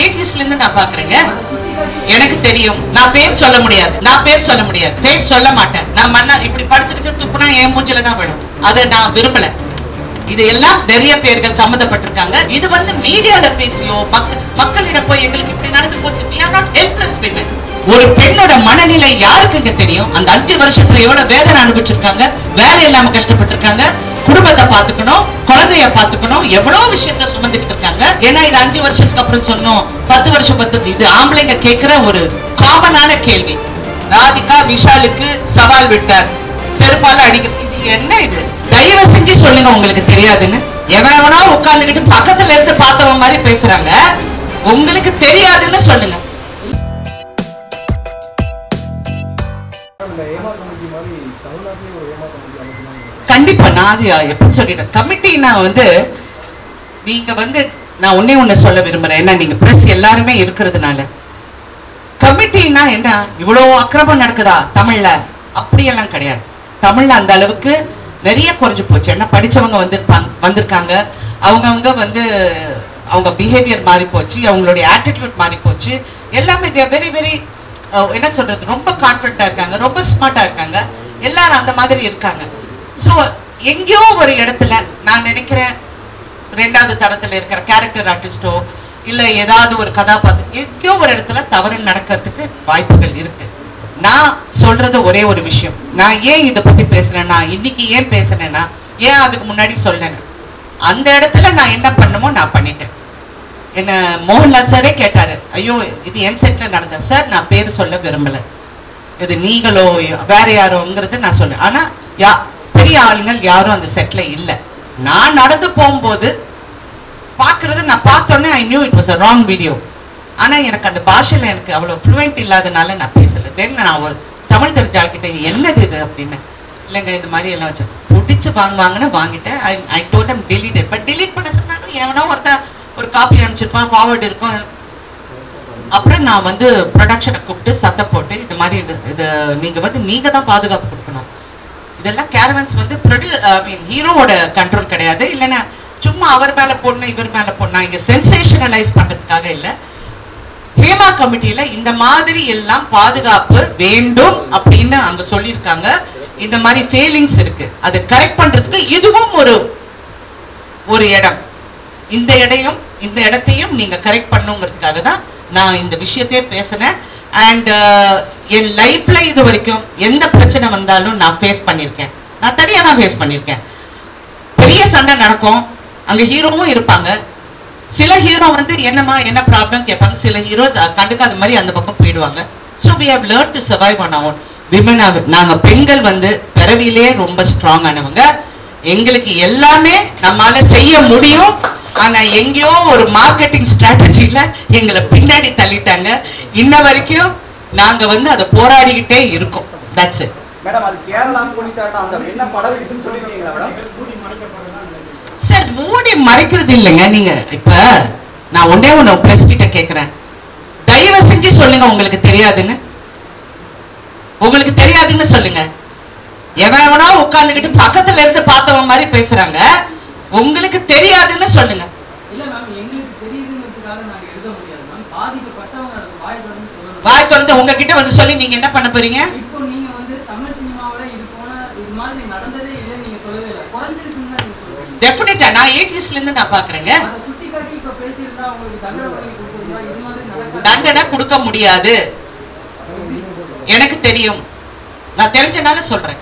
80sல இருந்து நான் பாக்குறேங்க. எனக்கு தெரியும். நான் பேர் சொல்ல முடியாது. பேர் சொல்ல மாட்டேன். நான் மண்ணா இப்படி படுத்துட்டு துப்புனா என் மூஞ்சில தான் விழும். அதை நான் விரும்பல. இது எல்லாம் நிறைய பேர்கள் சம்மந்தப்பட்டிருக்காங்க. இது வந்து மீடியால பேசியோ மக்களிடம் போய் எங்களுக்கு இப்படி நடந்து போச்சு. we are not helpless women. ஒரு பெண்ணோட மனநிலை யாருக்குங்க தெரியும்? அந்த 5 வருஷத்துல எவ்வளவு வேதனை அனுபவிச்சிருக்காங்க, வேலை இல்லாம கஷ்டப்பட்டிருக்காங்க, குடும்பத்தை பாத்துக்கணும், குழந்தைய பாத்துக்கணும், எவ்வளவு விஷயத்த சுமந்துட்டு இருக்காங்க. ஏன்னா இது 5 வருஷத்துக்கு அப்புறம் சொன்னோம், 10 வருஷம் இது ஆம்பளைங்க கேட்கிற ஒரு காமனான கேள்வி. ராதிகா விஷாலுக்கு சவால் விட்டார், செருப்பால அடிக்க. இது என்ன? இது தயவு செஞ்சு சொல்லுங்க உங்களுக்கு தெரியாதுன்னு. எவனா உட்கார்ந்துகிட்டு பக்கத்துல இருந்து பார்த்தவன் மாதிரி பேசுறாங்க. உங்களுக்கு தெரியாதுன்னு சொல்லுங்க. கண்டிப்பா நான் அது எப்படி சொல்லிட்டேன். கமிட்டினா வந்து நீங்க வந்து நான் ஒண்ணே சொல்ல விரும்புறேன். ஏன்னா நீங்க பிரஸ் எல்லாருமே இருக்கிறதுனால கமிட்டினா என்ன இவ்வளவு அக்கிரமம் நடக்குதா தமிழ்ல? அப்படியெல்லாம் கிடையாது. தமிழ்ல அந்த அளவுக்கு நிறைய குறைஞ்சு போச்சு. ஏன்னா படிச்சவங்க வந்திருக்காங்க. அவங்க வந்து அவங்க பிஹேவியர் மாறி போச்சு, அவங்களுடைய ஆட்டிடியூட் மாறி போச்சு. எல்லாமே வெரி வெரி என்ன சொல்றது, ரொம்ப கான்ஃபிடண்டா இருக்காங்க, ரொம்ப ஸ்மார்ட்டா இருக்காங்க. எல்லாரும் அந்த மாதிரி இருக்காங்க. ஸோ எங்கேயோ ஒரு இடத்துல நான் நினைக்கிறேன் 2வது தரத்துல இருக்கிற கேரக்டர் ஆர்டிஸ்டோ இல்ல ஏதாவது ஒரு கதாபாத்திரம் எங்கேயோ ஒரு இடத்துல தவறு நடக்கிறதுக்கு வாய்ப்புகள் இருக்கு. நான் சொல்றது ஒரே ஒரு விஷயம். நான் ஏன் இதை பத்தி பேசுறேன்னா, இன்னைக்கு ஏன் பேசுனேன்னா, ஏன் அதுக்கு முன்னாடி சொன்னேன், அந்த இடத்துல நான் என்ன பண்ணுமோ நான் பண்ணிட்டேன். என்ன மோகன்லால் சாரே கேட்டாரு, ஐயோ இது என் செட்ல நடந்த சார், நான் பேர் சொல்ல விரும்பல, இது நீங்களோ வேற யாரோங்கிறது நான் சொன்னேன். ஆனா பெரிய ஆளுங்கள் யாரும் அந்த செட்ல இல்ல. நான் நடந்து போகும்போது பாக்குறது நான் பார்த்தோன்னே I knew it was a wrong video. ஆனா எனக்கு அந்த பாஷையில எனக்கு அவ்வளவு ஃப்ளூயன்ட் இல்லாதனால நான் பேசல. தென் நான் ஒரு தமிழ் தெரிஞ்சாள்கிட்ட என்னது இது அப்படின்னு, இல்லைங்க இது மாதிரி எல்லாம் வச்சு பிடிச்சு வாங்குவாங்கன்னு வாங்கிட்டேன். I told them delete it. But delete பண்ண சொன்னாலும் எவனோ ஒருத்தர் ஒரு காப்பி அனுப்பிச்சிருப்பான், ஃபார்வர்ட் இருக்கும். அப்புறம் நான் வந்து ப்ரொடக்ஷனை கூப்பிட்டு சத்தம் போட்டு இது மாதிரி இது நீங்க தான் பாதுகாப்பு கொடுக்கணும். இதெல்லாம் கேரவன்ஸ் வந்து ஹீரோவோட கண்ட்ரோல் கிடையாது. இல்லைன்னா சும்மா அவர் மேல போடணும் இவர் மேல போடணும், இங்க சென்சேஷனலைஸ் பண்றதுக்காக இல்ல. ஹேமா கமிட்டியில இந்த மாதிரி எல்லாம் பாதுகாப்பு வேண்டும் அப்படின்னு அங்க சொல்லியிருக்காங்க. இந்த மாதிரி ஃபெயிலிங்ஸ் இருக்கு, அது கரெக்ட் பண்றதுக்கு இதுவும் ஒரு இடம். இந்த இடத்தையும் நீங்க கரெக்ட் பண்ணுங்கிறதுக்காக தான் நான் இந்த விஷயத்தையே பேசினேன். அண்ட் என் லைஃப்ல இது வரைக்கும் எந்த பிரச்சனை வந்தாலும் நான் ஃபேஸ் பண்ணியிருக்கேன். நான் தனியா தான் ஃபேஸ் பண்ணியிருக்கேன். பெரிய சண்டை நடக்கும், அங்க ஹீரோவும் இருப்பாங்க. சில ஹீரோ வந்து என்னமா என்ன ப்ராப்ளம் கேட்பாங்க, சில ஹீரோஸ் கண்டுக்காத மாதிரி அந்த பக்கம் போயிடுவாங்க. So we have learned to survive on our own. Women நாங்க பெண்கள் வந்து பிறவிலே ரொம்ப ஸ்ட்ராங் ஆனவங்க. எங்களுக்கு எல்லாமே நம்மால செய்ய முடியும். ஆனா எங்கேயோ ஒரு மார்க்கெட்டிங் ஸ்ட்ராட்டஜில எங்களை பின்னாடி தள்ளிட்டாங்க. இன்ன வரைக்கும் நாங்க வந்து அதை போராடிக்கிட்டே இருக்கோம். That's it. மேடம், அது கேரளா போலீஸார அந்த என்ன படம் இருக்குன்னு சொல்லிருக்கீங்களா மேடம்? சார் மூடி மறைக்கிறது இல்லைங்க. நீங்க இப்ப நான் ஒண்ணு பிரஸ் கிட்ட கேக்குறேன், தயவு செஞ்சு சொல்லுங்க உங்களுக்கு தெரியாதுன்னு. உங்களுக்கு தெரியாதுன்னு சொல்லுங்க. எவனா உட்கார்ந்துகிட்டு பக்கத்துல இருந்து பார்த்தவன் மாதிரி பேசுறாங்க. உங்களுக்கு தெரியாதுன்னு சொல்லுங்க. இல்ல மேம், எங்களுக்கு தெரியுதுங்கிறதுக்காக நாங்க எழுத முடியாது மேம். பாதிக்கப்பட்டவங்க வாய் திறந்து சொல்லணும். வாய் திறந்து உங்ககிட்ட வந்து சொல்லி நீங்க என்ன பண்ண போறீங்க? இப்போ நீங்க வந்து தமிழ் சினிமாவுல இது மாதிரி நடந்ததே இல்ல நீங்க சொல்லவே இல்ல. குறைஞ்சிருக்குன்னு தான் நீங்க சொல்றீங்க. டெஃபினட்டா நான் 80sல இருந்து நான் பாக்குறேங்க. அத சுட்டி காட்டி இப்ப பேசியிருந்தா உங்களுக்கு தண்டனை கொடுத்திருந்தா இது மாதிரி நடக்காது. தண்டனை கொடுக்க முடியாது. எனக்கு தெரியும். நான் தெரிஞ்சனால சொல்றேன்.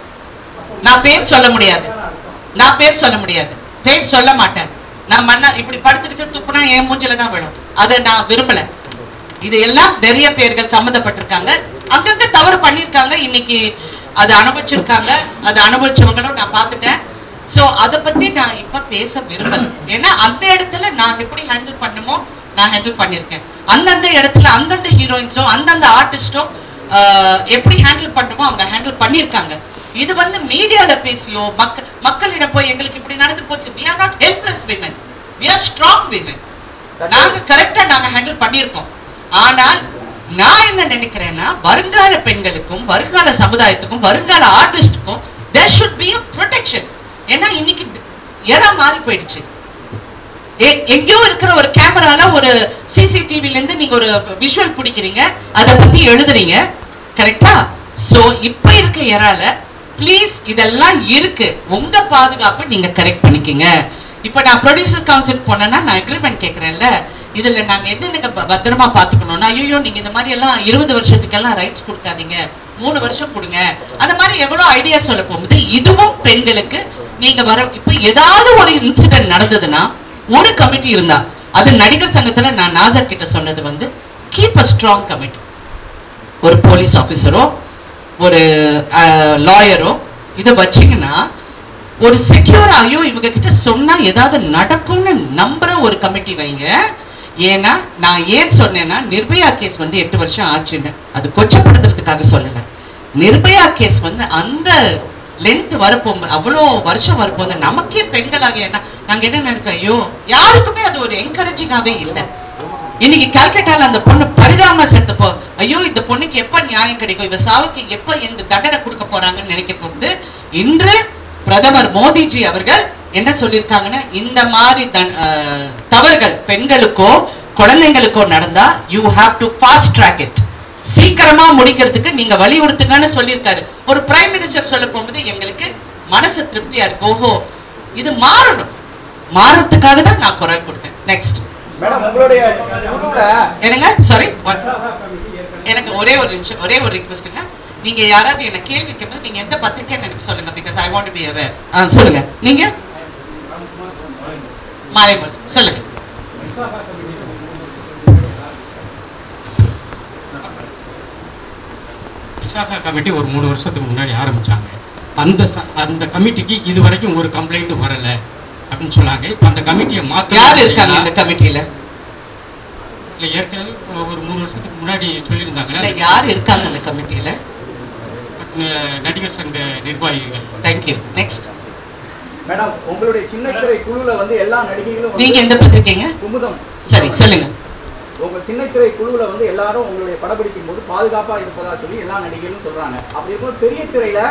நான் பேர் சொல்ல முடியாது. பேர் சொல்ல மாட்டேன். நான் மண்ணா இப்படி படுத்துட்டு துப்புனா என் மூஞ்சில தான் விழும். அதை நான் விரும்பல. இது எல்லாம் நிறைய பேர்கள் சம்மந்தப்பட்டிருக்காங்க. அங்கங்க தவறு பண்ணிருக்காங்க. இன்னைக்கு அது அனுபவிச்சிருக்காங்க. அது அனுபவிச்சவங்களும் நான் பார்த்துட்டேன். சோ அதை பத்தி நான் இப்ப பேச விரும்பல. ஏன்னா அந்த இடத்துல நான் எப்படி ஹேண்டில் பண்ணுமோ நான் ஹேண்டில் பண்ணிருக்கேன். அந்தந்த இடத்துல அந்தந்த ஹீரோயின்ஸோ அந்தந்த ஆர்டிஸ்டோ எப்படி ஹேண்டில் பண்ணுமோ அவங்க ஹேண்டில் பண்ணிருக்காங்க. இது வந்து மீடியால பேசியோ மக்களிடம் போய் எங்களுக்கு இப்படி நடந்து போச்சு. we are not helpless women, we are strong women. நாங்க கரெக்டா நாங்க ஹேண்டில் பண்ணிருக்கோம். ஆனால் நான் என்ன நினைக்கிறேன்னா, வருங்கால பெண்களுக்கும் வருங்கால சமுதாயத்துக்கும் வருங்கால ஆர்டிஸ்டுக்கும் there should be a protection. ஏன்னா இன்னைக்கு எல்லாம் மாறி போயிடுச்சு. எங்கேயோ இருக்கிற ஒரு கேமரால ஒரு சிசிடிவில இருந்து நீங்க ஒரு விஷுவல் பிடிக்கிறீங்க, அதை பத்தி எழுதுறீங்க, கரெக்டா? சோ இப்ப இருக்க ஏரால ப்ளீஸ் இதெல்லாம் இருக்கு, உங்க பாதுகாப்பு நீங்க கரெக்ட் பண்ணிக்கங்க. இப்ப நான் ப்ரொடியூசர் கவுன்சில் போனேன்னா நான் அக்ரிமெண்ட் கேட்கறேன்ல, இதுல நாங்க என்னென்ன பத்திரமா பாத்துக்கணும்னா, ஐயோ நீங்க இந்த மாதிரி எல்லாம் 20 வருஷத்துக்கெல்லாம் ரைட்ஸ் கொடுக்காதீங்க, 3 வருஷம் கொடுங்க, அந்த மாதிரி எவ்வளவு ஐடியா சொல்ல போகுது. இதுவும் பெண்களுக்கு நீங்க வர இப்ப ஏதாவது ஒரு இன்சிடென்ட் நடந்ததுன்னா ஒரு கமிட்டி இருந்தா, அது நடிகர் சங்கத்துல நான் நாசர் கிட்ட சொன்னது வந்து கீப் அ ஸ்ட்ராங் கமிட்டி. ஒரு போலீஸ் ஆபீசரோ ஒரு லாயரோ இதை வச்சீங்கன்னா ஒரு செக்யூர் ஐயோ இவங்க கிட்ட சொன்னா ஏதாவது நடக்கும்னு நம்புற ஒரு கமிட்டி வைங்க. ஏன்னா நான் ஏன் சொன்னேன்னா, நிர்பயா கேஸ் வந்து 8 வருஷம் ஆச்சுன்னு அது கொச்சப்படுத்துறதுக்காக சொல்லல. நிர்பயா கேஸ் வந்து அந்த லென்த் வரப்போகும்போது, அவ்வளோ வருஷம் வரப்போது, நமக்கே பெண்களாக என்ன நாங்க என்ன நினைக்கிறோம், ஐயோ யாருக்குமே அது ஒரு என்கரேஜிங்காவே இல்லை. இன்னைக்கு கல்கட்டால அந்த பொண்ணு பரிதாபமா செத்தப்போ, ஐயோ இந்த பொண்ணுக்கு எப்ப நியாயம் கிடைக்கும், இவ சாவுக்கு எப்ப இந்த தண்டனை கொடுக்க போறாங்கன்னு நினைக்க போகுது. இன்று பிரதமர் மோடிஜி அவர்கள் என்ன சொல்லியிருக்காங்கன்னா, இந்த மாதிரி தவறுகள் பெண்களுக்கோ குழந்தைங்களுக்கோ நடந்தா you have to fast track it, சீக்கிரமா முடிக்கிறதுக்கு நீங்க வலியுறுத்துங்கன்னு சொல்லியிருக்காரு. ஒரு பிரைம் மினிஸ்டர் சொல்ல போகும்போது எங்களுக்கு மனசு திருப்தியா இருக்கு. ஓஹோ இது மாறணும், மாறத்துக்காக தான் நான் குரல் கொடுத்தேன். நெக்ஸ்ட் மேடம், உங்களுடைய என்னங்க, சாரி, எனக்கு ஒரே ஒரு நிமிஷம், ஒரே ஒரு ரிக்வெஸ்ட்ங்க. நீங்க யாராவது என்ன கேள்வி கேட்பது நீங்க எந்த பத்திரிக்கைன்னு எனக்கு சொல்லுங்க, because I want to be aware. சொல்லுங்க, நீங்க மாலைமர் சொல்லுங்க. விசாகா கமிட்டி ஒரு 3 வருஷத்துக்கு முன்னாடி ஆரம்பிச்சாங்க. அந்த கமிட்டிக்கு இது வரைக்கும் ஒரு கம்ப்ளைண்ட் வரல அப்படின்னு சொன்னாங்க. இப்ப அந்த கமிட்டியை மாத்த யார் இருக்காங்க இந்த கமிட்டியில? இல்ல ஏற்கனவே ஒரு 3 வருஷத்துக்கு முன்னாடி சொல்லியிருந்தாங்க. யார் இருக்காங்க அந்த கமிட்டியில? நடிகர் சங்க நிர்வாகிகள். தேங்க்யூ. நெக்ஸ்ட் மேடம், உங்களுடைய சின்னத்திரை குழுல வந்து எல்லா நடிகைகளும் நீங்க எந்த பத்திரிக்கைங்க? குமுதம். சரி சொல்லுங்க. உங்க சின்னத்திரை குழுல வந்து எல்லாரும் உங்களுடைய படப்பிடிக்கும் போது பாதுகாப்பா இருப்பதா சொல்லி எல்லா நடிகைகளும் சொல்றாங்க. அப்படி இருக்கும் பெரிய திரையில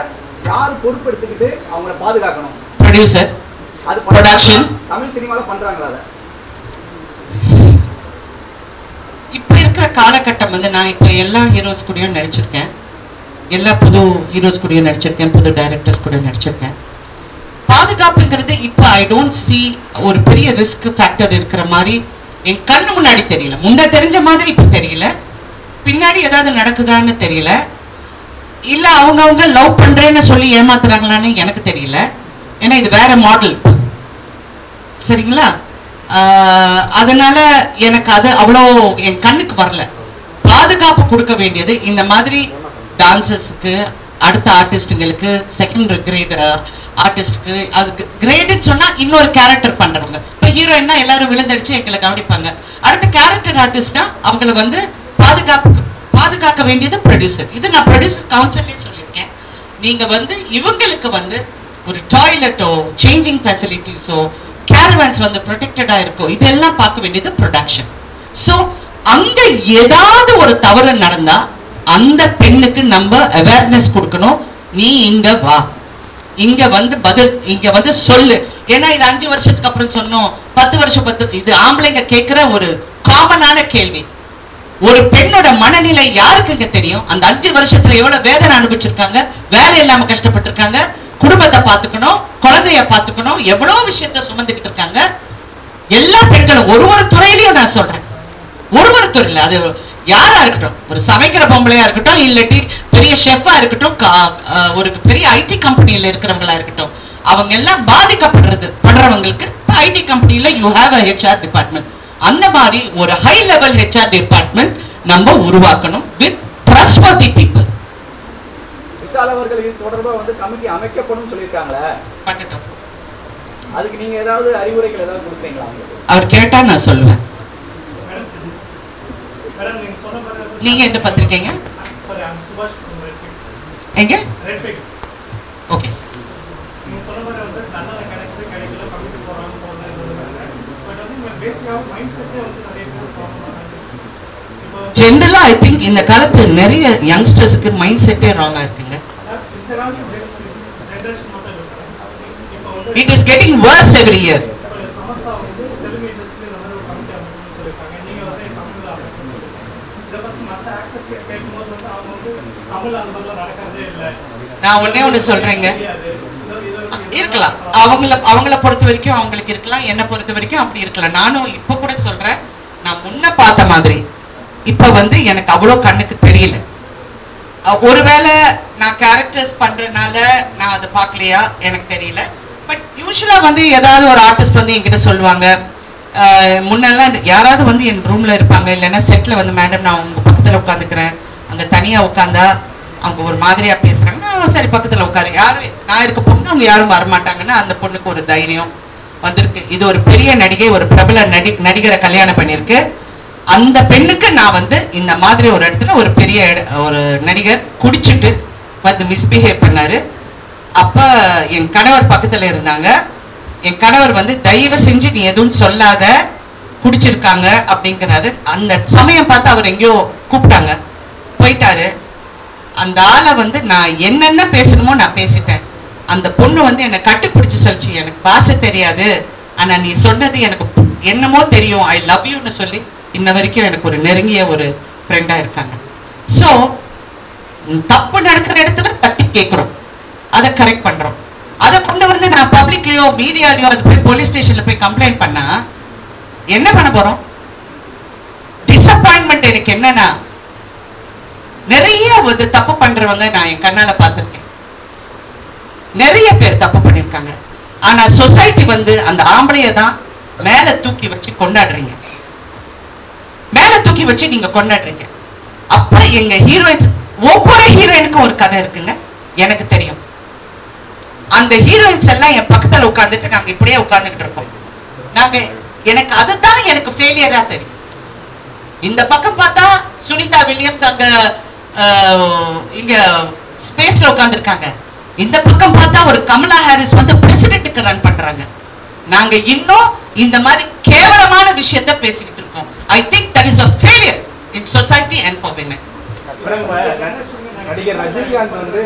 யார் பொறுப்பெடுத்துக்கிட்டு அவங்கள பாதுகாக்கணும்? ப்ரொடியூசர், அது ப்ரொடக்ஷன். தமிழ் சினிமால பண்றாங்களா அதை? இப்ப இருக்கிற காலகட்டம் வந்து நான் இப்ப எல்லா ஹீரோஸ் கூடயும் நடிச்சிருக்கேன், எல்லா புது ஹீரோஸ் கூடயும் நடிச்சிருக்கேன், புது டைரக்டர்ஸ் கூட நடிச்சிருக்கேன். பாதுகாப்புங்கிறது இப்ப ஐ டோன்ட் சி ஒரு பெரிய ரிஸ்க் ஃபேக்டர் இருக்கிற மாதிரி என் கண்ணு முன்னாடி தெரியல. முன்ன தெரிஞ்ச மாதிரி இப்ப தெரியல. பின்னாடி ஏதாவது நடக்குதான்னு தெரியல. இல்ல அவங்க லவ் பண்றேன்னு சொல்லி ஏமாத்துறாங்களான்னு எனக்கு தெரியல. ஏன்னா இது வேற மாடல், சரிங்களா? அதனால எனக்கு அது அவ்வளோ என் கண்ணுக்கு வரல. பாதுகாப்பு கொடுக்க வேண்டியது இந்த மாதிரி டான்சர்ஸுக்கு, அடுத்த ஆர்டிஸ்டுங்களுக்கு, செகண்ட் கிரேட் ஆர்டிஸ்டுக்கு. அதுக்கு கிரேடுன்னு சொன்னா இன்னொரு கேரக்டர் பண்றவங்க. இப்ப ஹீரோயின்னா எல்லாரும் விழுந்தடிச்சு எங்களை கவனிப்பாங்க. அடுத்த கேரக்டர் ஆர்டிஸ்ட்னா அவங்களை வந்து பாதுகாக்க வேண்டியது ப்ரொடியூசர். இது நான் ப்ரொடியூசர் கவுன்சிலே சொல்லியிருக்கேன். நீங்க வந்து இவங்களுக்கு வந்து ஒரு டாய்லெட்டோ சேஞ்சிங் ஃபெசிலிட்டிஸோ கேரவான்ஸ் வந்து ப்ரொடெக்டடா இருக்கும், இதெல்லாம் பார்க்க வேண்டியது ப்ரொடக்ஷன். ஸோ அங்க ஏதாவது ஒரு தவறு நடந்தா அந்த பெண்ணுக்கு நம்ம அவேர்னஸ் கொடுக்கணும். நீ இங்க வா, இங்க வந்து பதில், இங்க வந்து சொல்லு. ஏன்னா இது 5 வருஷத்துக்கு அப்புறம் சொன்னோம், 10 வருஷம், இது ஆம்பளைங்க கேட்கிற ஒரு காமனான கேள்வி. ஒரு பெண்ணோட மனநிலை யாருக்குங்க தெரியும்? அந்த 5 வருஷத்துல எவ்வளவு வேதனை அனுபவிச்சிருக்காங்க, வேலை இல்லாம கஷ்டப்பட்டிருக்காங்க, குடும்பத்தை பார்த்துக்கணும், குழந்தைய பார்த்துக்கணும், எவ்வளவு விஷயத்த சுமந்துக்கிட்டு இருக்காங்க. எல்லா பெண்களும் ஒரு துறையிலையும் நான் சொல்றேன், ஒரு துறையில அது யாரா இருக்கட்டும், ஒரு சமைக்கிற பொம்பளையா இருக்கட்டும், இல்லாட்டி பெரிய ஷெஃபா இருக்கட்டும், ஒரு பெரிய ஐடி கம்பெனியில இருக்கிறவங்களா இருக்கட்டும், அவங்க எல்லாம் படுறவங்களுக்கு ஐடி கம்பெனியில you have a HR department. அந்த மாதிரி ஒரு ஹை லெவல் HR டிபார்ட்மெண்ட் நம்ம உருவாக்கணும் வித் ட்ரஸ்ட்வர்தி பீப்புள். விஷால் அவர்கள் இது தொடர்பா வந்து கமிட்டி அமைக்கப்படும் சொல்லியிருக்காங்களே, பண்ணட்டும். அதுக்கு நீங்க ஏதாவது அறிவுரைகள் ஏதாவது கொடுப்பீங்களா? அவர் கேட்டா நான் சொல்லுவேன். நீங்க எந்த பத்திரிக்கைங்க? எங்க? ஓகே. ஜெனரலா ஐ திங்க் இந்த காலத்து நிறைய யங்ஸ்டர்ஸ்க்கு மைண்ட் செட்டே ராங்கா இருக்குங்க. It is getting worse every year. நான் ஒண்ணே ஒண்ணு சொல்றேங்க, இருக்கலாம். அவங்கள பொறுத்த வரைக்கும் அவங்களுக்கு இருக்கலாம், என்னை பொறுத்த வரைக்கும் அப்படி இருக்கலாம். நானும் இப்ப கூட சொல்றேன், நான் முன்ன பார்த்த மாதிரி இப்ப வந்து எனக்கு அவ்வளவு கண்ணுக்கு தெரியல. ஒருவேளை நான் கேரக்டர்ஸ் பண்றதுனால நான் அதை பார்க்கலையா எனக்கு தெரியல. பட் யூஸ்வலா வந்து ஏதாவது ஒரு ஆர்டிஸ்ட் வந்து என்கிட்ட சொல்லுவாங்க, முன்னெல்லாம் யாராவது வந்து என் ரூம்ல இருப்பாங்க, இல்லைன்னா செட்ல வந்து மேடம் நான் உங்க பக்கத்துல உட்காந்துக்கிறேன், அங்க தனியா உட்காந்தா அவங்க ஒரு மாதிரியா பேசுறாங்க, சரி பக்கத்துல உட்காரு, யாரும் நான் இருக்க பொண்ணு அவங்க யாரும் வரமாட்டாங்கன்னா அந்த பொண்ணுக்கு ஒரு தைரியம் வந்திருக்கு. இது ஒரு பெரிய நடிகை, ஒரு பிரபல நடிகரை கல்யாணம் பண்ணிருக்கு. அந்த பெண்ணுக்கு நான் வந்து இந்த மாதிரி ஒரு இடத்துல ஒரு பெரிய ஒரு நடிகர் குடிச்சிட்டு வந்து மிஸ்பிஹேவ் பண்ணாரு. அப்ப என் கணவர் பக்கத்துல இருந்தாங்க. என் கணவர் வந்து தயவு செஞ்சு நீ எதுவும் சொல்லாத, குடிச்சிருக்காங்க அப்படிங்கிறாரு. அந்த சமயம் பார்த்து அவர் எங்கேயோ கூப்பிட்டாங்க, போயிட்டாரு. அந்த ஆளை வந்து நான் என்னென்ன பேசணுமோ நான் பேசிட்டேன். அந்த பொண்ணு வந்து என்னை கட்டுப்பிடிச்சு சொல்லிச்சு, எனக்கு பாஷை தெரியாது, ஆனா நீ சொன்னது எனக்கு என்னமோ தெரியும், ஐ லவ் யூன்னு சொல்லி இன்ன வரைக்கும் எனக்கு ஒரு நெருங்கிய ஒரு ஃப்ரெண்டா இருக்காங்க. ஸோ தப்பு நடக்கிற இடத்துல தட்டி கேட்கிறோம், அதை கரெக்ட் பண்றோம். அதை கொண்டு வந்து நான் பப்ளிக்லயோ மீடியாலயோ அது போய் போலீஸ் ஸ்டேஷன்ல போய் கம்ப்ளைண்ட் பண்ணா என்ன பண்ண போறோம்? டிசப்பாயின்மெண்ட் எனக்கு என்னன்னா, நிறைய வந்து தப்பு பண்றவங்க நான் என் கண்ணால பார்த்திருக்கேன், நிறைய பேர் தப்பு பண்ணிருக்காங்க. ஆனா சொசைட்டி வந்து அந்த ஆம்பளைய தான் மேல தூக்கி வச்சு கொண்டாடுறீங்க, மேல தூக்கி வச்சு நீங்க கொண்டாடுறீங்க. அப்ப எங்க ஹீரோயின்ஸ், ஒவ்வொரு ஹீரோயினுக்கும் ஒரு கதை இருக்குங்க, எனக்கு தெரியும். அந்த ஹீரோயின்ஸ் எல்லாம் என் பக்கத்துல உட்கார்ந்துட்டு நாங்க இப்படியே உட்கார்ந்துட்டு இருக்கோம். நாங்க எனக்கு அதுதான் எனக்கு ஃபெயிலியரா தெரியும். இந்த பக்கம் பார்த்தா சுனிதா வில்லியம்ஸ் அங்க இங்க ஸ்பேஸ்ல உட்கார்ந்துருக்காங்க, இந்த பக்கம் பார்த்தா ஒரு கமலா ஹாரிஸ் வந்து பிரசிடென்ட்டுக்கு ரன் பண்றாங்க. நாங்க இன்னும் இந்த மாதிரி கேவலமான விஷயத்தை பேசிக்கிட்டு இருக்கோம். I think that is a failure in society and for women. நடிகர் ரஜினிகாந்த் வந்து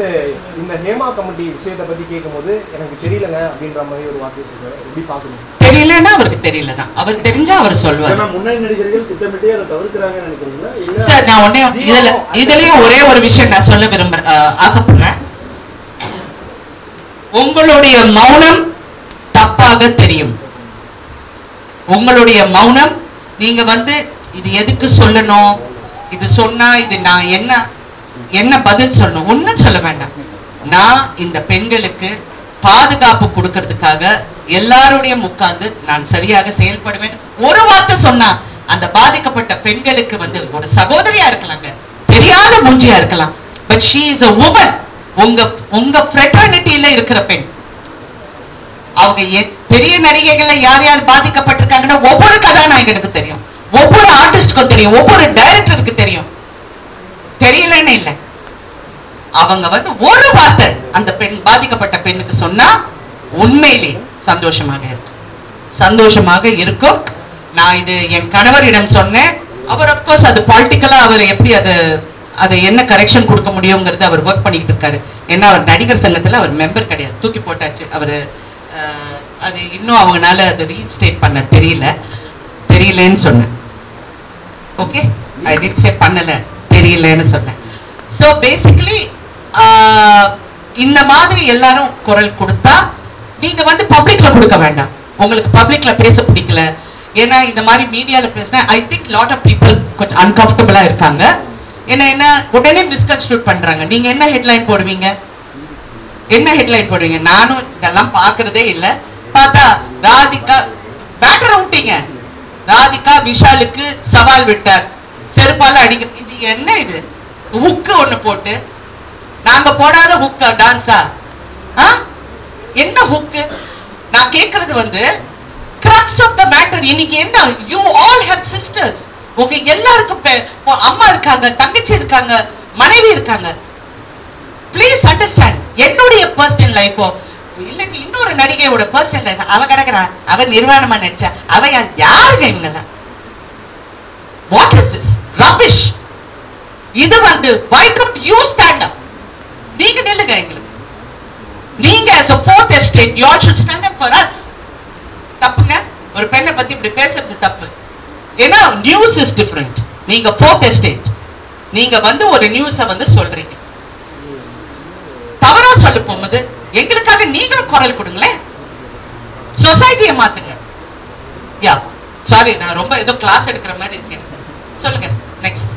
இந்த ஹேமா கமிட்டி விஷயத்தை பத்தி கேட்கும்போது எனக்கு தெரியலங்க அப்படின்ற மாதிரி ஒரு வார்த்தை சொல்றாரு. எப்படி பாக்குறீங்க? தெரியலன்னா அவருக்கு தெரியலதான், அவர் தெரிஞ்சா அவர் சொல்வார். முன்னணி நடிகர்கள் திட்டமிட்டே அதை தவிர்க்கிறாங்கன்னு நினைக்கிறீங்களா? சார் நான் உடனே இதுலயும் ஒரே ஒரு விஷயம் நான் சொல்ல ஆசைப்படுறேன். உங்களுடைய மௌனம் தப்பாக தெரியும். உங்களுடைய மௌனம், நீங்க வந்து இது எதுக்கு சொல்லணும், இது சொன்னா இது நான் என்ன பதில் சொல்லணும், ஒன்னும் சொல்ல வேண்டாம். நான் இந்த பெண்களுக்கு பாதுகாப்பு கொடுக்கறதுக்காக எல்லாருடைய உட்கார்ந்து நான் சரியாக செயல்படுவேன். ஒரு வார்த்தை சொன்னா அந்த பாதிக்கப்பட்ட பெண்களுக்கு வந்து ஒரு சகோதரியா இருக்கலாங்க, தெரியாத மூஞ்சியா இருக்கலாம், but she is a woman. உங்க ஃப்ரெட்டர்னிட்டியில இருக்கிற பெண். அவங்க பெரிய நடிகைகளை யார் யார் பாதிக்கப்பட்டிருக்காங்கன்னா ஒவ்வொரு கதாநாயகனுக்கு தெரியும், ஒவ்வொரு ஆர்டிஸ்டுக்கும் தெரியும், ஒவ்வொரு டைரக்டருக்கு தெரியும். தெரியலன்னு இல்லை, அவங்க வந்து ஒரு வார்த்தை அந்த பெண் பாதிக்கப்பட்ட பெண்ணுக்கு சொன்னா உண்மையிலே சந்தோஷமாக இருக்கும். நான் இது என் கணவரிடம் சொன்னேன். அவர் அப்கோர்ஸ் அது பாலிட்டிக்கலா அவர் எப்படி அது என்ன கரெக்ஷன் கொடுக்க முடியுங்கிறது அவர் ஒர்க் பண்ணிட்டு இருக்காரு. ஏன்னா அவர் நடிகர் சங்கத்துல அவர் மெம்பர் கிடையாது, தூக்கி போட்டாச்சு. அவரு அது இன்னும் அவங்களால அதை ரீஇன்ஸ்டேட் பண்ண தெரியலன்னு சொன்னேன். ஓகே, ஐ டிட் சே பண்ணல, தெரியலன்னு சொன்னேன். ஸோ பேசிக்கலி இந்த மாதிரி எல்லாரும் குரல் கொடுத்தா நீங்க வந்து பப்ளிக்ல கொடுக்க வேண்டாம். உங்களுக்கு பப்ளிக்ல பேச பிடிக்கல, ஏன்னா இந்த மாதிரி மீடியால பேசினா I think lot of people கொஞ்சம் அன்கம்ஃபர்டபுளா இருக்காங்க. என்ன உடனே மிஸ்கன்ஸ்ட்ரூட் பண்றாங்க. நீங்க என்ன ஹெட்லைன் போடுவீங்க? நானும் இதெல்லாம் பாக்குறதே இல்லை. பார்த்தா ராதிகா பேட்டர் விட்டீங்க, ராதிகா விஷாலுக்கு சவால் விட்டார், செருப்பால அடிக்க. இது என்ன? இது ஹுக்கு ஒண்ணு போட்டு நாங்க போடாத ஹுக்கா டான்ஸா? என்ன ஹுக்கு? நான் கேக்குறது வந்து crux of the matter. இன்னைக்கு என்ன, you all have sisters. உங்க எல்லாருக்கும் அம்மா இருக்காங்க, தங்கச்சி இருக்காங்க, மனைவி இருக்காங்க. Please understand. என்னுடைய பர்சனல் லைஃபோ இல்ல இன்னொரு நடிகையோட பர்சனல் லைஃப், அவ கிடக்குறான், அவ நிர்வாணமா நடிச்சா, அவ யாருங்க இவங்க? What is this rubbish? இது வந்து why don't you stand up? நீங்க நில்லுங்க எங்களுக்கு. நீங்க as a fourth estate you all should stand up for us. தப்புங்க, ஒரு பெண்ணை பத்தி இப்படி பேசுறது தப்பு. ஏன்னா நியூஸ் இஸ் டிஃபரெண்ட். நீங்க fourth estate, நீங்க வந்து ஒரு நியூஸை வந்து சொல்றீங்க, தவறா சொல்ல போகும்போது எங்களுக்காக நீங்களும் குரல் கொடுங்களேன், சொசைட்டியை மாத்துங்க. யா சாரி, நான் ரொம்ப ஏதோ கிளாஸ் எடுக்கிற மாதிரி இருக்கேன். சொல்லுங்க நெக்ஸ்ட்.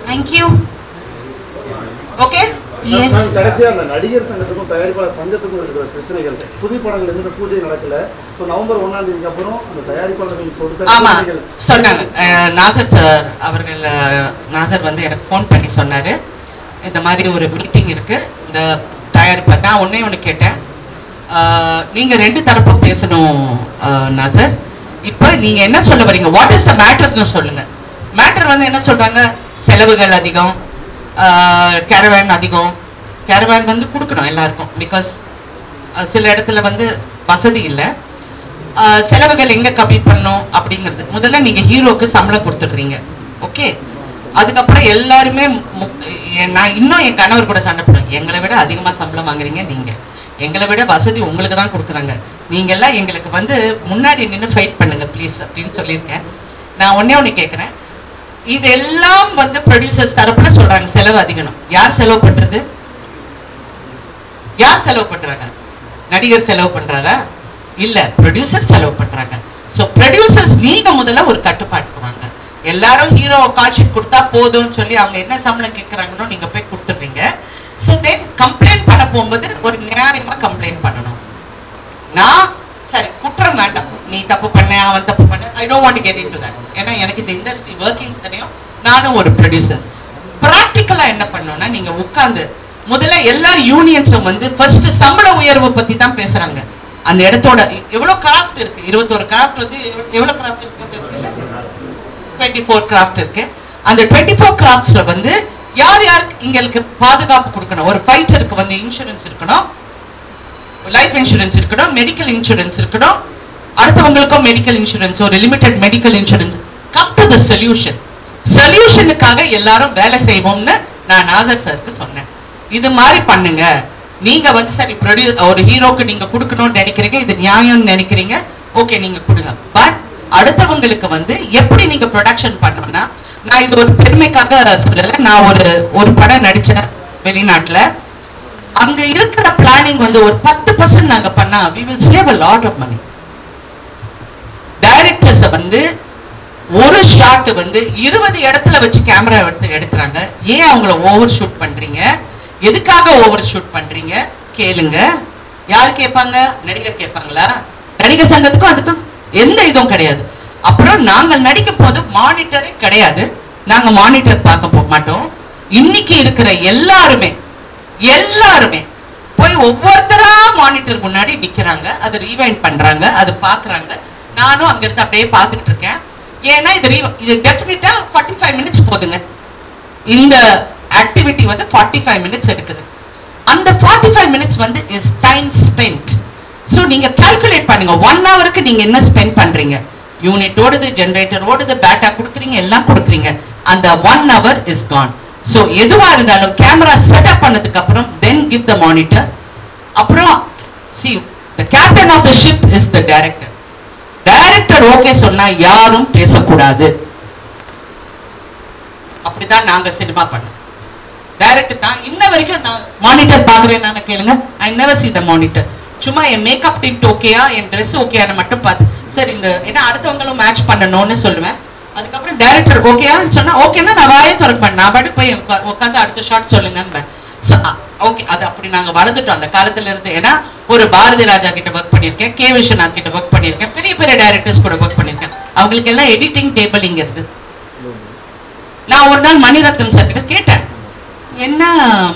தேங்க்யூ. ஓகே. கடைசியா அந்த நடிகர் சங்கத்துக்கும் தயாரிப்பாளர் சங்கத்துக்கும் இருக்கிற பிரச்சனைகள், புதிய படங்கள் எந்த பூஜை நடக்கல. ஸோ நவம்பர் 1ஆம் தேதிக்கு அப்புறம் அந்த தயாரிப்பாளர்கள் ஆமா சொன்னாங்க. நாசர் சார் அவர்கள், நாசர் வந்து எனக்கு ஃபோன் பண்ணி சொன்னாரு, இந்த மாதிரி ஒரு மீட்டிங் இருக்கு, இந்த தயாரிப்பு. நான் ஒன்னே ஒன்று கேட்டேன், நீங்க ரெண்டு தரப்பும் பேசணும் நாசர். இப்போ நீங்க என்ன சொல்ல வரீங்க, வாட் இஸ் த மேட்டர்னு சொல்லுங்க. மேட்டர் வந்து என்ன சொல்றாங்க, செலவுகள் அதிகம், கேரவேன் அதிகம். கேரவேன் வந்து கொடுக்கணும் எல்லாருக்கும், பிகாஸ் சில இடத்துல வந்து வசதி இல்லை. செலவுகள் எங்க கம்மி பண்ணணும் அப்படிங்கிறது. முதல்ல நீங்க ஹீரோக்கு சம்பளம் கொடுத்துடுறீங்க, ஓகே. அதுக்கப்புறம் எல்லாருமே நான் இன்னும் என் கணவர் கூட சண்டை போடுவேன், எங்களை விட அதிகமா சம்பளம் வாங்குறீங்க நீங்க, எங்களை விட வசதி உங்களுக்கு தான் கொடுக்குறாங்க, நீங்க எல்லாம் எங்களுக்கு வந்து முன்னாடி நின்று ஃபைட் பண்ணுங்க ப்ளீஸ் அப்படின்னு சொல்லியிருக்கேன். நான் ஒன்னே ஒன்று கேட்குறேன், இதெல்லாம் வந்து ப்ரொடியூசர்ஸ் தரப்புல சொல்றாங்க செலவு அதிகம். யார் செலவு பண்றது? யார் செலவு பண்றாங்க? நடிகர் செலவு பண்றாரா? இல்ல, ப்ரொடியூசர் செலவு பண்றாங்க. ஸோ ப்ரொடியூசர்ஸ் நீங்க முதல்ல ஒரு கட்டுப்பாட்டுக்கு வாங்க. எல்லாரும் ஹீரோ காட்சி கொடுத்தா போதும்னு சொல்லி அவங்க என்ன சம்பளம் கேட்கறாங்கன்னு நீங்க போய் கொடுத்துடுறீங்க. ஸோ தென் கம்ப்ளைண்ட் பண்ண போகும்போது ஒரு நியாயமா கம்ப்ளைண்ட் பண்ணணும். நான் சரி குற்றம் வேண்டாம், நீ தப்பு பண்ண அவன் தப்பு பண்ண, I don't want to get into that. ஏன்னா எனக்கு இந்த இண்டஸ்ட்ரி ஒர்க்கிங்ஸ் தெரியும், நானும் ஒரு ப்ரொடியூசர்ஸ். ப்ராக்டிக்கலா என்ன பண்ணணும்னா, நீங்க உட்கார்ந்து முதல்ல எல்லா யூனியன்ஸும் வந்து ஃபர்ஸ்ட் சம்பள உயர்வு பத்தி தான் பேசுறாங்க. அந்த இடத்தோட எவ்வளவு கிராஃப்ட் இருக்கு, 21 கிராஃப்ட் வந்து எவ்வளவு கிராஃப்ட் இருக்கு, 24 கிராஃப்ட் இருக்கு. அந்த 24 கிராஃப்ட்ஸ்ல வந்து யார் யாருக்கு இங்களுக்கு பாதுகாப்பு கொடுக்கணும். ஒரு ஃபைட்டருக்கு வந்து இன்சூரன்ஸ் இருக்கணும், லைஃப் இன்சூரன்ஸ் இருக்கணும், மெடிக்கல் இன்சூரன்ஸ் இருக்கணும், அடுத்தவங்களுக்கும் மெடிக்கல் இன்சூரன்ஸ், ஒரு limited medical insurance. Come to the solution. சொல்யூஷனுக்காக எல்லாரும் வேலை செய்வோம்னு நான் நாசர் சாருக்கு சொன்னேன். இது மாதிரி பண்ணுங்க. நீங்க வந்து சரி ஒரு ஹீரோக்கு நீங்க கொடுக்கணும்னு நினைக்கிறீங்க, இது நியாயம்னு நினைக்கிறீங்க, ஓகே நீங்க கொடுங்க. பட் அடுத்தவங்களுக்கு வந்து எப்படி நீங்க ப்ரொடக்ஷன் பண்ணணும்னா, நான் இது ஒரு பெருமைக்காக சொல்லல, நான் ஒரு படம் நடிச்சேன் வெளிநாட்டுல. அங்க இருக்கிற பிளானிங் வந்து ஒரு 10% நாங்க பண்ணா we will save a lot of money. Directors வந்து ஒரு ஷாட் வந்து 20 இடத்துல வச்சு கேமரா எடுக்கிறாங்க. ஏன் அவங்கள ஓவர் ஷூட் பண்றீங்க, எதுக்காக ஓவர் ஷூட் பண்றீங்க கேளுங்க. யார் கேட்பாங்க? நடிகர் கேட்பாங்களா? நடிகர் சங்கத்துக்கும் அதுக்கும் எந்த இதுவும் கிடையாது. அப்புறம் நாங்கள் நடிக்கும் போது மானிட்டரே கிடையாது, நாங்க மானிட்டர் பார்க்க மாட்டோம். இன்னைக்கு இருக்கிற எல்லாருமே போய் ஒவ்வொருத்தரா மானிட்டர் முன்னாடி நிக்கிறாங்க, அது ரீவைண்ட் பண்றாங்க, அது பாக்குறாங்க. நானும் அங்க இருந்து அப்படியே பார்த்துட்டு இருக்கேன். ஏன்னா இது டெஃபினட்டா 45 மினிட்ஸ் போதுங்க. இந்த ஆக்டிவிட்டி வந்து 45 மினிட்ஸ் எடுக்குது. அந்த 45 மினிட்ஸ் வந்து இஸ் டைம் ஸ்பென்ட். ஸோ நீங்க கால்குலேட் பண்ணுங்க, 1 ஹவருக்கு நீங்க என்ன ஸ்பெண்ட் பண்றீங்க. யூனிட் ஓடுது, ஜெனரேட்டர் ஓடுது, பேட்டா கொடுக்குறீங்க, எல்லாம் கொடுக்குறீங்க. அந்த 1 ஹவர் இஸ் கான். ஸோ எதுவா இருந்தாலும் கேமரா செட்டப் பண்ணதுக்கு அப்புறம் தென் கிவ் த மானிட்டர். அப்புறம் see the captain of the ship is the director. Director okay சொன்னா யாரும் பேசக்கூடாது. அப்படிதான் நாங்க சினிமா பண்ணோம். டைரக்டர் தான் இன்ன வரைக்கும் நான் மானிட்டர் பாக்குறேன்னு கேளுங்க, I never see the monitor. சும்மா என் மேக்கப் டிப் ஓகேயா, என் ட்ரெஸ் ஓகேயான்னு மட்டும் பார்த்து சரி இந்த ஏன்னா அடுத்தவங்களும் மேட்ச் பண்ணணும்னு சொல்லுவேன். அதுக்கப்புறம் டைரக்டர் ஓகேயான்னு சொன்னா ஓகேன்னா நான் வாயே திறப்பேன், நான் பாட்டு போய் உட்காந்து அடுத்த ஷாட் சொல்லுங்க. ஓகே, அது அப்படி நாங்க வளர்ந்துட்டோம் அந்த காலத்துல இருந்து. ஏன்னா ஒரு பாரதி ராஜா கிட்ட ஒர்க் பண்ணியிருக்கேன், கே விஸ்வநாத் கிட்ட ஒர்க் பண்ணியிருக்கேன், பெரிய பெரிய டைரக்டர்ஸ் கூட ஒர்க் பண்ணியிருக்கேன். அவங்களுக்கு எல்லாம் எடிட்டிங் டேபிள் இங்க இருக்கு. நான் ஒரு நாள் மணிரத்னம் சார் கிட்ட கேட்டேன், என்ன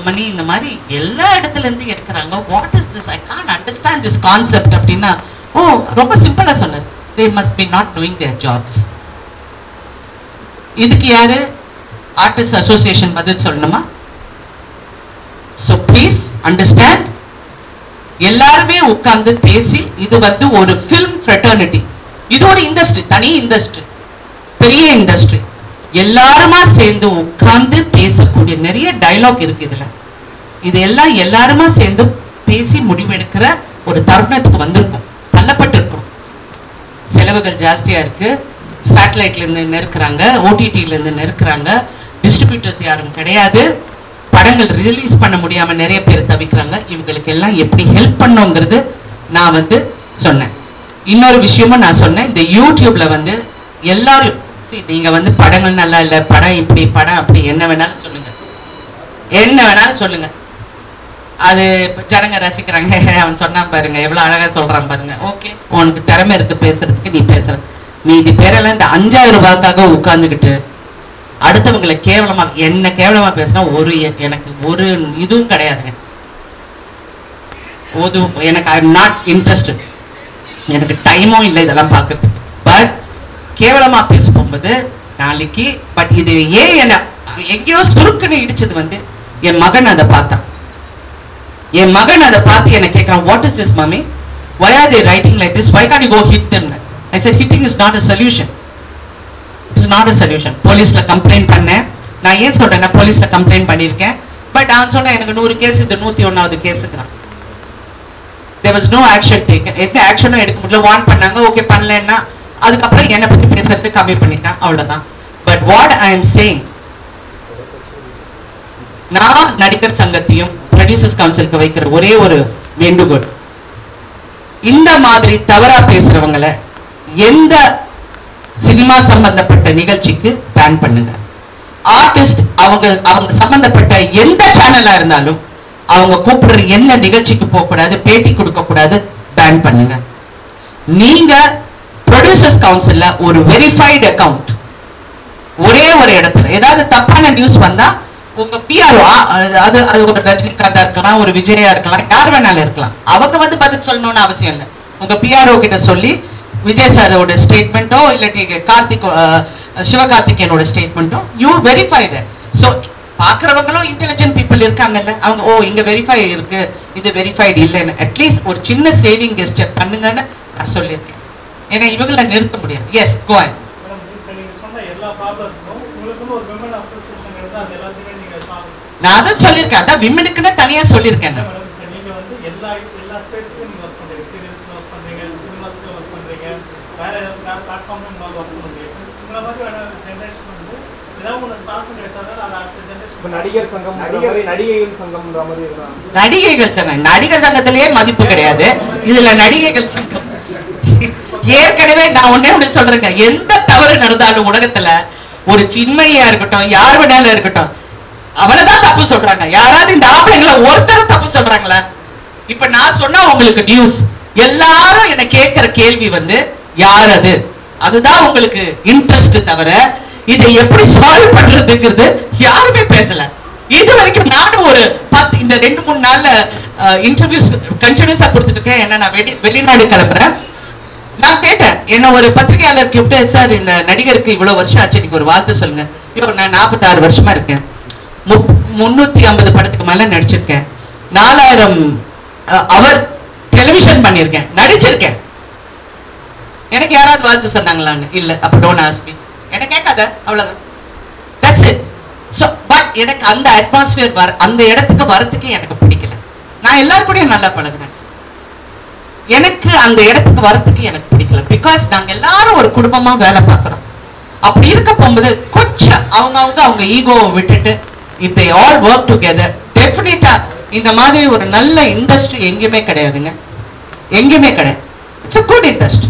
மணி இந்த மாதிரி எல்லா இடத்துல இருந்து எடுக்கிறாங்க, what is this, I can't understand this concept அப்படின்னா, ஓ ரொம்ப சிம்பிளா சொன்னார், they must be not doing their jobs. இதுக்கு யாரு ஆர்டிஸ்ட் அசோசியேஷன் பதில் சொல்லணுமா? So please understand, எல்லாருமே உட்கார்ந்து பேசி இது வந்து ஒரு ஃபிலிம் ஃப்ரெட்டர்னிட்டி, இது ஒரு இண்டஸ்ட்ரி, தனி இண்டஸ்ட்ரி, பெரிய இண்டஸ்ட்ரி. எல்லாருமா சேர்ந்து உட்கார்ந்து பேசக்கூடிய நிறைய டயலாக் இருக்கு இதுல. இது எல்லாம் எல்லாருமா சேர்ந்து பேசி முடிவெடுக்கிற ஒரு தருணத்துக்கு வந்திருக்கும், தள்ளப்பட்டிருக்கும். செலவுகள் ஜாஸ்தியா இருக்கு, சேட்டலைட்ல இருந்து நெருக்கிறாங்க, ஓடிடில இருந்து நெருக்கிறாங்க, டிஸ்ட்ரிபியூட்டர்ஸ் யாரும் கிடையாது. படங்கள் ரிலீஸ் பண்ண முடியாம நிறைய பேர் தவிக்கிறாங்க. இவங்களுக்கு எல்லாம் எப்படி ஹெல்ப் பண்ணுங்கிறது நான் வந்து சொன்னேன். இன்னொரு விஷயமும் நான் சொன்னேன், இந்த யூடியூப்ல வந்து எல்லாரும் நீங்க வந்து படங்கள் நல்லா இல்லை, படம் இப்படி படம் அப்படி என்ன வேணாலும் சொல்லுங்க, என்ன வேணாலும் சொல்லுங்க, அது ஜனங்க ரசிக்கிறாங்க. அவன் சொன்னான் பாருங்க, எவ்வளவு அழகா சொல்றான் பாருங்க. ஓகே, உனக்கு திறமை இருக்கு பேசுறதுக்கு, நீ பேசுற. மீதி பேரெல்லாம் இந்த 5000 ரூபாய்க்காக உட்கார்ந்துக்கிட்டு அடுத்தவங்களை கேவலமா, என்ன கேவலமா பேசினா எனக்கு ஒரு இதுவும் கிடையாதுங்க. எனக்கு ஐ எம் நாட் இன்ட்ரெஸ்டட், எனக்கு டைமும் இல்லை இதெல்லாம் பார்க்கறதுக்கு. பட் கேவலமா பேச போகும்போது நாளைக்கு பட் இது ஏன் என்ன எங்கேயோ சுருக்குன்னு இடிச்சது வந்து என் மகன் அதை பார்த்தான். என் மகன் அதை பார்த்து என்ன கேட்கிறான், what is this mummy, why are they writing like this, why can't you go hit them? I said hitting is not a solution, it's not a solution. போலீஸ்ல கம்ப்ளைண்ட் பண்ணேன். நான் ஏன் சொல்றேன்னா போலீஸ்ல கம்ப்ளைண்ட் பண்ணியிருக்கேன். பட் அவன் சொன்னா எனக்கு 100 கேஸ், இது 101வது கேஸுக்குறான். there was no action taken. எந்த ஆக்ஷனும் எடுக்க முடியல. வார்ன் பண்ணாங்க, ஓகே பண்ணலன்னா அதுக்கப்புறம் என்னை பத்தி பேசுறது கம்மி பண்ணிட்டான், அவ்வளவுதான். But what I am saying, நான் நடிகர் சங்கத்தையும் ப்ரொடியூசர்ஸ் கவுன்சிலுக்கு வைக்கிற ஒரே ஒரு வேண்டுகோள், இந்த மாதிரி தவறா பேசுறவங்களை எந்த சினிமா சம்பந்தப்பட்ட நிகழ்ச்சிக்கு பேன் பண்ணுங்க. ஆர்டிஸ்ட் அவங்க சம்பந்தப்பட்ட எந்த சேனலா இருந்தாலும் அவங்க கூப்பிடுற என்ன நிகழ்ச்சிக்கு போக கூடாது, பேட்டி கொடுக்க கூடாது, பேன் பண்ணுங்க. நீங்க ப்ரொடியூசர்ஸ் கவுன்சில்ல ஒரு வெரிஃபைடு அக்கவுண்ட், ஒரே ஒரு இடத்துல ஏதாவது தப்பான நியூஸ் வந்தா உங்க பிஆர்ஓ, அது ஒரு ரஜினிகாந்தா இருக்கலாம், ஒரு விஜயா இருக்கலாம், யார் வேணாலும் இருக்கலாம், அவங்க வந்து பதில் சொல்லணும்னு அவசியம் இல்லை. உங்க பிஆர்ஓ கிட்ட சொல்லி விஜய் சாரோட ஸ்டேட்மெண்ட்டோ இல்லாட்டி சிவகார்த்திகேயனோட ஸ்டேட்மெண்ட்டோ யூ வெரிஃபை தட். ஸோ பார்க்குறவங்களும் இன்டெலிஜென்ட் பீப்புள் இருக்காங்கல்ல, அவங்க ஓ இங்க வெரிஃபை இருக்கு, இது வெரிஃபைடு இல்லைன்னு அட்லீஸ்ட் ஒரு சின்ன சேவிங் கெஸ்டர் பண்ணுங்கன்னு நான் சொல்லியிருக்கேன். ஏன்னா இவங்களை நிறுத்த முடியாது. Yes go on. நான் அதான் சொல்லியிருக்கேன், அதான் விமனுக்குன்னு தனியா சொல்லியிருக்கேன். நடிகைகள் சங்கம், நடிகர் சங்கத்திலேயே மதிப்பு கிடையாது, இதுல நடிகைகள் சங்கம். ஏற்கனவே நான் ஒண்ணு சொல்றேங்க, எந்த தவறு நடந்தாலும் உலகத்துல ஒரு சின்மையா இருக்கட்டும், யார் வேணாலும் இருக்கட்டும், அவளதான் தப்பு சொல்றாங்க. யாராவது இந்த ஆம்பளைங்களை ஒருத்தர் தப்பு சொல்றாங்களா? இப்ப நான் சொன்னா உங்களுக்கு நியூஸ், எல்லாரும் என்ன கேட்கிற கேள்வி வந்து யார் அது, அதுதான் உங்களுக்கு இன்ட்ரெஸ்ட் தவிர இதை எப்படி சால்வ் பண்றதுங்கிறது யாருமே பேசல. இது வரைக்கும் நானும் ஒரு 10 இந்த 2-3 நாள்ல இன்டர்வியூஸ் கண்டினியூஸா கொடுத்துட்டு இருக்கேன். ஏன்னா நான் வெளிநாடு கிளம்புறேன். நான் கேட்டேன், என்ன ஒரு பத்திரிகையாளர் கூப்பிட்டு, சார் இந்த நடிகருக்கு இவ்வளவு வருஷம் ஆச்சு, நீங்க ஒரு வார்த்தை சொல்லுங்க. இப்போ நான் 46 வருஷமா இருக்கேன், 350 படத்துக்கு மேல நடிச்சிருக்கேன், 4000 அவர் டெலிவிஷன் பண்ணியிருக்கேன், நடிச்சிருக்கேன். எனக்கு யாராவது வாழ்த்து சொன்னாங்களான்னு இல்ல. அப்ப டோன்ட் ஆஸ்க் மீ, என்ன கேட்காத, அவ்வளவுதான். That's it. சோ பட் எனக்கு அந்த அட்மாஸ்பியர் அந்த இடத்துக்கு வரதுக்கு எனக்கு பிடிக்கல. நான் எல்லாரும் கூடயும் நல்லா பழகுறேன், எனக்கு அந்த இடத்துக்கு வரதுக்கு எனக்கு பிடிக்கல. பிகாஸ் நாங்க எல்லாரும் ஒரு குடும்பமா வேலை பார்க்கிறோம். அப்படி இருக்க போகும்போது கொஞ்சம் அவங்க ஈகோவை விட்டுட்டு if they all work together, டெஃபினட்டா இந்த மாதிரி ஒரு நல்ல இண்டஸ்ட்ரி எங்கேயுமே கிடையாதுங்க, எங்கேயுமே கிடையாது. It's a good industry.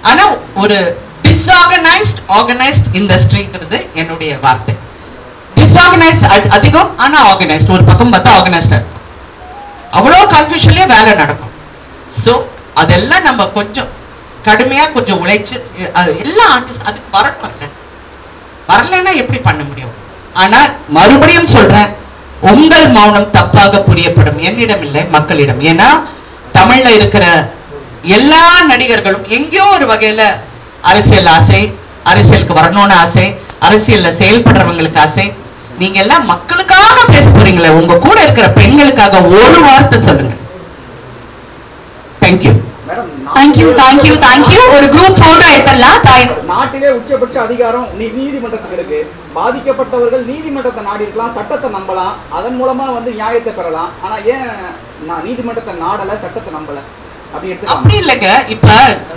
ஆனா ஒரு டிஸ்ஆர்கனைஸ்ட் ஆர்கனைஸ்ட் இண்டஸ்ட்ரிங்கிறது என்னுடைய வார்த்தை. டிஸ்ஆர்கனைஸ்ட் அதிகம், ஆனா ஆர்கனைஸ்ட் ஒரு பக்கம் பார்த்தா ஆர்கனைஸ்டா இருக்கும். அவ்வளோ கன்ஃபியூஷன்லயே வேலை நடக்கும். ஸோ அதெல்லாம் நம்ம கொஞ்சம் கடுமையா கொஞ்சம் உழைச்சு எல்லா ஆர்டிஸ்ட் அதுக்கு வரட்டும். வரலன்னா எப்படி பண்ண முடியும்? ஆனா மறுபடியும் சொல்றேன், உங்கள் மௌனம் தப்பாக புரியப்படும், என்னிடம் இல்லை மக்களிடம். ஏன்னா தமிழ்ல இருக்கிற எல்லா நடிகர்களும் எங்கேயோ ஒரு வகையில அரசியல் ஆசை, அரசியலுக்கு வரணும்னு ஆசை, அரசியல்ல செயல்படுறவங்களுக்கு ஆசை. நீங்க எல்லாம் மக்களுக்காக பேச போறீங்களே, உங்க கூட இருக்கிற பெண்களுக்காக ஒரு வார்த்தை சொல்லுங்க. தேங்க்யூ. ஒரு குரூப் போட்டோ எடுத்துடலாம். நாட்டிலே உச்சபட்ச அதிகாரம் நீதிமன்றத்துக்கு இருக்கு. பாதிக்கப்பட்டவர்கள் நீதிமன்றத்தை நாடி இருக்கலாம், சட்டத்தை நம்பலாம், அதன் மூலமா வந்து நியாயத்தை பெறலாம். ஆனா ஏன் நான் நீதிமன்றத்தை நாடல, சட்டத்தை நம்பல? அப்படி இல்லைங்க. இப்ப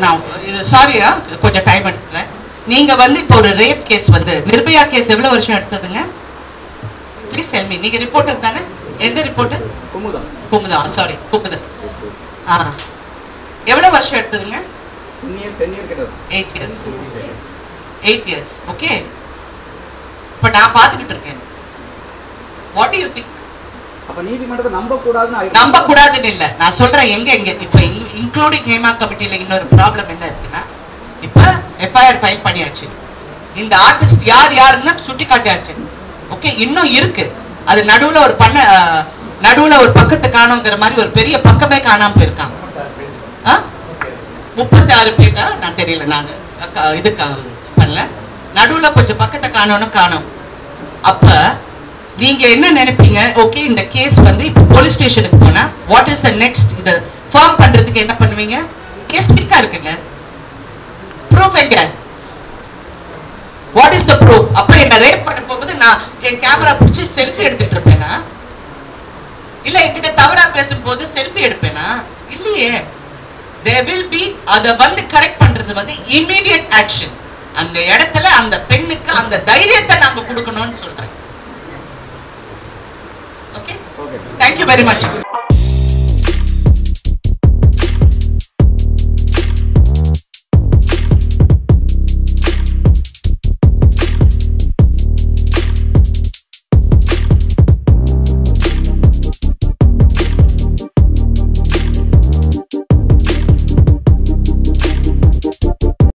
நான் இது சாரியா கொஞ்சம் டைம் எடுத்துக்கிறேன். நீங்க வந்து இப்போ ஒரு ரேப் கேஸ் வந்து நிர்பயா கேஸ் எவ்வளவு வருஷம் எடுத்ததுங்க? Please tell me. நீங்க ரிப்போர்ட்டர் தானே? எந்த ரிப்போர்ட்டர்? குமுதம். சாரி, குமுதம். எவ்வளவு வருஷம் எடுத்ததுங்க? 10 years கிட்ட. 8 years. 8 years. ஓகே. இப்ப நான் பாத்துக்கிட்டு இருக்கேன். What do you think? அப்ப நீதிமன்றத்தை நம்ப கூடாதுன்னு இல்ல. நான் சொல்றேன் எங்க இப்ப இன்க்ளூடிங் ஹேமா கமிட்டில இன்னொரு ப்ராப்ளம் என்ன இருக்குன்னா, இப்ப எஃப்ஐஆர் ஃபைல் பண்ணியாச்சு. இந்த ஆர்டிஸ்ட் யாருன்னு சுட்டி காட்டியாச்சு. ஓகே, இன்னும் இருக்கு. அது நடுவுல ஒரு பக்கத்தை காணோங்கிற மாதிரி ஒரு பெரிய பக்கமே காணாம போயிருக்காங்க. 36 பேஜா நான் தெரியல, நான் இது பண்ணல. நடுவுல கொஞ்சம் பக்கத்தை காணோம். அப்ப நீங்க என்ன நினைப்பீங்க? ஓகே, இந்த கேஸ் வந்து இப்ப போலீஸ் ஸ்டேஷனுக்கு போனா வாட் இஸ் த நெக்ஸ்ட்? இத ஃபார்ம் பண்றதுக்கு என்ன பண்ணுவீங்க? கேஸ் பிக்கா இருக்குங்க. ப்ரூஃப் எங்க? What is the proof? அப்ப என்ன ரேப் பண்ண போகும்போது நான் என் கேமரா பிடிச்சி செல்ஃபி எடுத்துட்டு இருப்பேனா? இல்ல என்கிட்ட தவறா பேசும்போது செல்ஃபி எடுப்பேனா? இல்லையே. there will be அத வந்து கரெக்ட் பண்றது வந்து இமிடியேட் ஆக்ஷன். அந்த இடத்துல அந்த பெண்ணுக்கு அந்த தைரியத்தை நாங்க கொடுக்கணும்னு சொல்றேன். Okay, thank you very much.